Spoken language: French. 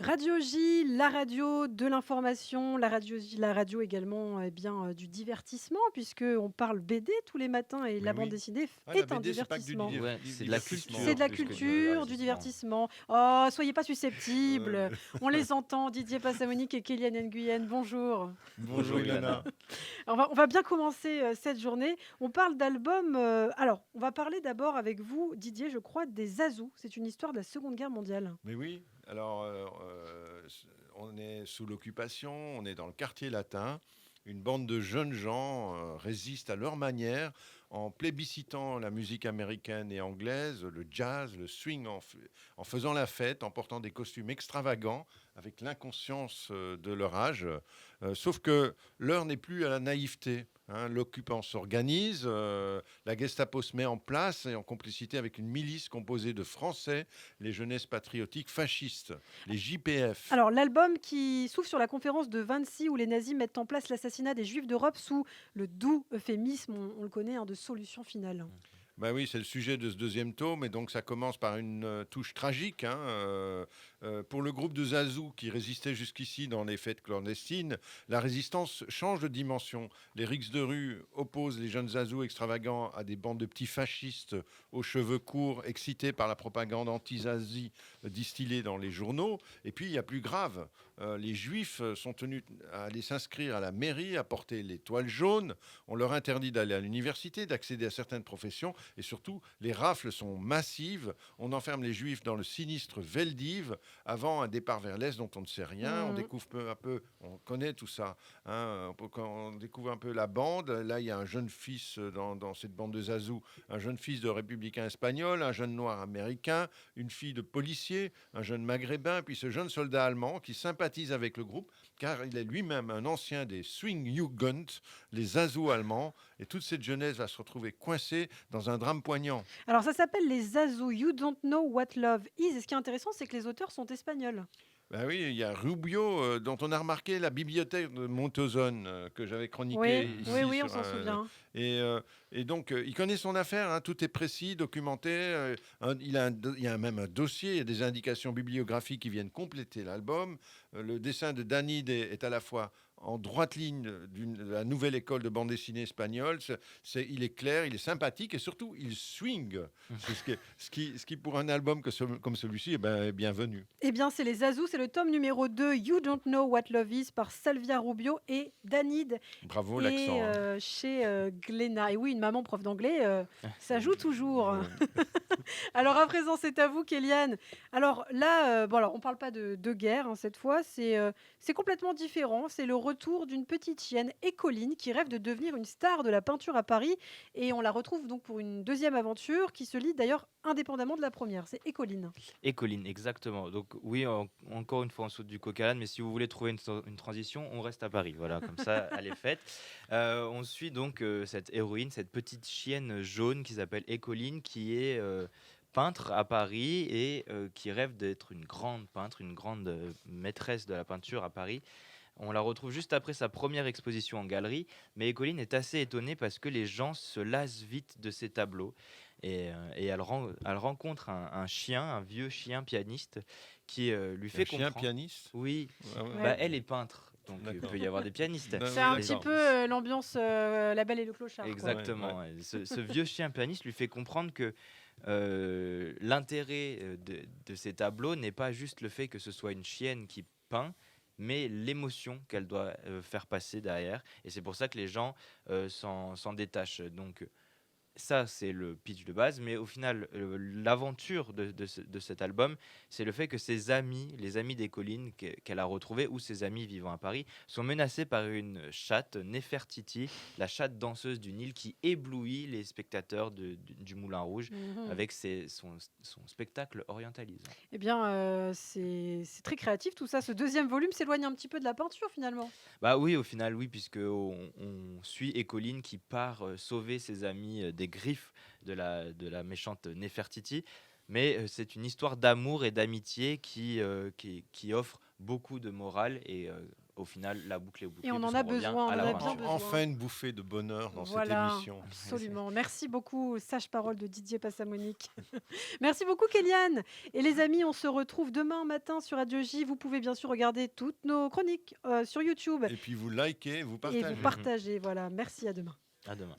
Radio J, la radio de l'information, la radio J, la radio également, du divertissement puisqu'on parle BD tous les matins et Mais la bande oui. dessinée Ah, la est un BD, c'est pas que divertissement. Ouais, du c'est de la divertissement. C'est de culture la plus que du culture, du divertissement. divertissement. Oh, soyez pas Ouais, susceptibles. On les entend, Didier Passamonique et Kéliane Nguyen. Bonjour. Bonjour Bonjour Ilana. Ilana. On va bien commencer cette journée. On parle d'albums. Alors, on va parler d'abord avec vous, Didier, je crois, des Azous. C'est une histoire de la Seconde Guerre mondiale. Mais oui, alors on est sous l'occupation, on est dans le quartier latin. Une bande de jeunes gens résistent à leur manière en plébiscitant la musique américaine et anglaise, le jazz, le swing, en faisant la fête, en portant des costumes extravagants, avec l'inconscience de leur âge. Sauf que l'heure n'est plus à la naïveté, hein. L'occupant s'organise, la Gestapo se met en place et en complicité avec une milice composée de Français, les jeunesses patriotiques fascistes, les JPF. Alors, l'album qui s'ouvre sur la conférence de Wannsee où les nazis mettent en place l'assassinat des juifs d'Europe sous le doux euphémisme, on le connaît, hein, de solution finale. Ben oui, c'est le sujet de ce deuxième tome, et donc ça commence par une touche tragique, hein, pour le groupe de Zazou qui résistait jusqu'ici dans les fêtes clandestines. La résistance change de dimension. Les rixes de rue opposent les jeunes Zazou extravagants à des bandes de petits fascistes aux cheveux courts, excités par la propagande anti-Zazie distillée dans les journaux. Et puis il y a plus grave, les Juifs sont tenus à aller s'inscrire à la mairie, à porter les toiles jaunes. On leur interdit d'aller à l'université, d'accéder à certaines professions. Et surtout, les rafles sont massives. On enferme les Juifs dans le sinistre Veldiv avant un départ vers l'Est dont on ne sait rien. On Mmh. découvre peu à peu, on connaît tout ça, hein. Quand on découvre un peu la bande, là, il y a un jeune fils dans cette bande de Zazou, un jeune fils de républicain espagnol, un jeune noir américain, une fille de policier, un jeune maghrébin, puis ce jeune soldat allemand qui sympathise avec le groupe, car il est lui-même un ancien des Swing-Jugend, les Zazou allemands, et toute cette jeunesse va se retrouver coincée dans un drame poignant. Alors, ça s'appelle Les Azous, You Don't Know What Love Is. Et ce qui est intéressant, c'est que les auteurs sont espagnols. Ben oui, il y a Rubio, dont on a remarqué la bibliothèque de Montezonne, que j'avais chroniqué Oui, oui, ici. oui, on s'en souvient. Et, euh, et donc, il connaît son affaire, hein, tout est précis, documenté. Il y a même un dossier, il y a des indications bibliographiques qui viennent compléter l'album. Le dessin de Danide est à la fois en droite ligne de la nouvelle école de bande dessinée espagnole. Il est clair, il est sympathique et surtout, il swing. C'est ce qui, pour un album comme celui-ci, est bienvenu. Eh bien, c'est Les Azous, c'est le tome numéro 2, You Don't Know What Love Is, par Salvia Rubio et Danid. Bravo Et l'accent, hein. chez Glénat. Et oui, une maman prof d'anglais, ça joue toujours. Ouais. Alors à présent, c'est à vous, Kéliane. Alors là, bon, alors, on ne parle pas de guerre, hein, cette fois, c'est complètement différent. C'est le retour d'une petite chienne, Écoline, qui rêve de devenir une star de la peinture à Paris. Et on la retrouve donc pour une deuxième aventure qui se lit d'ailleurs indépendamment de la première. C'est Écoline. Et Colline, exactement. Donc oui, encore une fois, on saute du coq à l'âne, mais si vous voulez trouver une transition, on reste à Paris. Voilà, comme ça, elle est faite. On suit donc cette héroïne, cette petite chienne jaune qui s'appelle Écoline, qui est peintre à Paris et qui rêve d'être une grande peintre, une grande maîtresse de la peinture à Paris. On la retrouve juste après sa première exposition en galerie, mais Écoline est assez étonnée parce que les gens se lassent vite de ses tableaux. Et elle rencontre un chien, un vieux chien pianiste, qui lui Un fait chien comprendre. pianiste. Oui, Ah ouais. Ouais. bah, elle est peintre, donc il D'accord. peut y avoir des pianistes. Ah C'est oui, un d'accord. petit peu l'ambiance La Belle et le Clochard, quoi. Exactement. Ouais, Ouais. Ce vieux chien pianiste lui fait comprendre que l'intérêt de ces tableaux n'est pas juste le fait que ce soit une chienne qui peint, mais l'émotion qu'elle doit faire passer derrière. Et c'est pour ça que les gens s'en détachent. Donc ça, c'est le pitch de base, mais au final, l'aventure de cet album, c'est le fait que ses amis, les amis des collines qu'elle a retrouvés, ou ses amis vivant à Paris, sont menacés par une chatte, Néfertiti, la chatte danseuse du Nil, qui éblouit les spectateurs du Moulin Rouge Mhm. avec son spectacle orientalisant. Eh bien, c'est très créatif tout ça. Ce deuxième volume s'éloigne un petit peu de la peinture finalement. Bah oui, au final, oui, puisque on suit Écoline qui part sauver ses amis des griffes de la méchante Néfertiti. Mais c'est une histoire d'amour et d'amitié qui offre beaucoup de morale et au final, la boucle est bouclée. Et on en puisqu'on a revient besoin, on à en la a branche. bien besoin. Enfin une bouffée de bonheur dans cette Voilà, émission. absolument. Merci beaucoup, sage parole de Didier Passamonique. Merci beaucoup, Kéliane. Et les amis, on se retrouve demain matin sur Radio J. Vous pouvez bien sûr regarder toutes nos chroniques sur YouTube Et puis vous likez, vous et vous partagez. partagez. Voilà, merci, à demain. À demain.